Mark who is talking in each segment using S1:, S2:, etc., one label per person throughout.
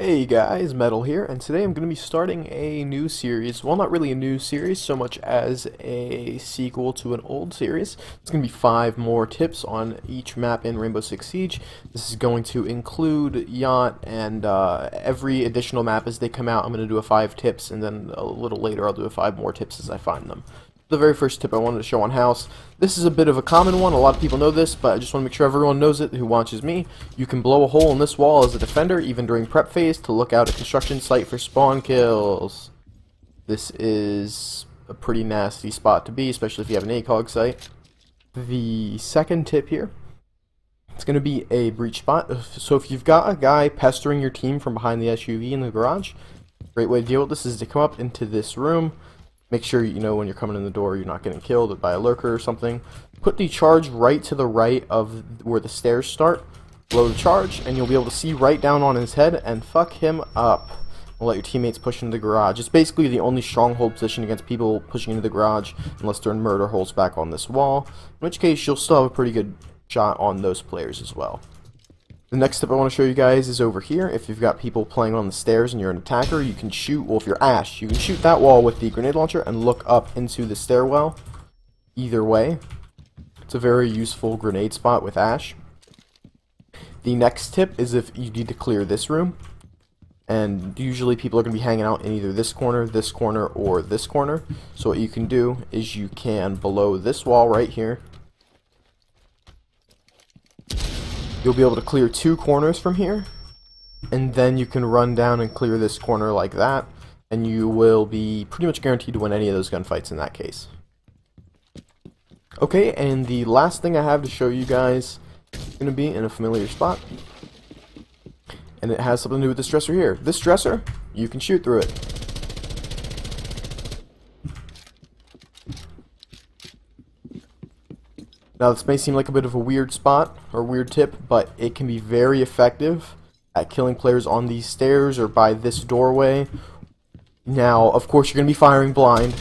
S1: Hey guys, Metal here, and today I'm going to be starting a new series. Well, not really a new series so much as a sequel to an old series. It's going to be 5 more tips on each map in Rainbow Six Siege. This is going to include Yacht, and every additional map as they come out I'm going to do a 5 tips, and then a little later I'll do a 5 more tips as I find them. The very first tip I wanted to show on House. This is a bit of a common one. A lot of people know this, but I just want to make sure everyone knows it who watches me. You can blow a hole in this wall as a defender, even during prep phase, to look out a construction site for spawn kills. This is a pretty nasty spot to be, especially if you have an ACOG site. The second tip here, it's going to be a breach spot. So if you've got a guy pestering your team from behind the SUV in the garage, a great way to deal with this is to come up into this room. Make sure you know when you're coming in the door you're not getting killed by a lurker or something. Put the charge right to the right of where the stairs start. Blow the charge and you'll be able to see right down on his head and fuck him up. And let your teammates push into the garage. It's basically the only stronghold position against people pushing into the garage unless they're in murder holes back on this wall. In which case you'll still have a pretty good shot on those players as well. The next tip I want to show you guys is over here. If you've got people playing on the stairs and you're an attacker, you can shoot, well if you're Ash, you can shoot that wall with the grenade launcher and look up into the stairwell. Either way, it's a very useful grenade spot with Ash. The next tip is if you need to clear this room, and usually people are going to be hanging out in either this corner, or this corner. So what you can do is you can, below this wall right here, you'll be able to clear 2 corners from here, and then you can run down and clear this corner like that, and you will be pretty much guaranteed to win any of those gunfights in that case. Okay, and the last thing I have to show you guys is going to be in a familiar spot, and it has something to do with this dresser here. This dresser, you can shoot through it. Now this may seem like a bit of a weird spot or weird tip, but it can be very effective at killing players on these stairs or by this doorway. Now, of course, you're going to be firing blind,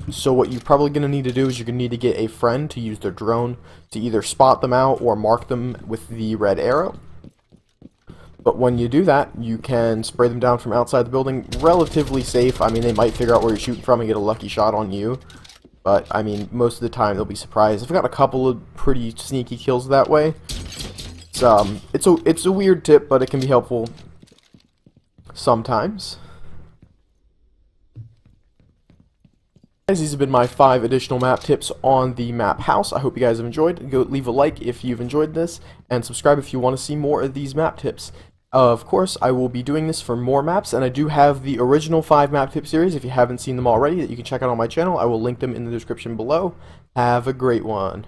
S1: so what you're probably going to need to do is you're going to need to get a friend to use their drone to either spot them out or mark them with the red arrow. But when you do that, you can spray them down from outside the building, relatively safe. I mean, they might figure out where you're shooting from and get a lucky shot on you. But, I mean, most of the time they'll be surprised. I've got a couple of pretty sneaky kills that way. It's a weird tip, but it can be helpful sometimes. Guys, these have been my 5 additional map tips on the map House. I hope you guys have enjoyed. Go leave a like if you've enjoyed this, and subscribe if you want to see more of these map tips. Of course, I will be doing this for more maps, and I do have the original 5 map tip series, if you haven't seen them already, that you can check out on my channel. I will link them in the description below. Have a great one.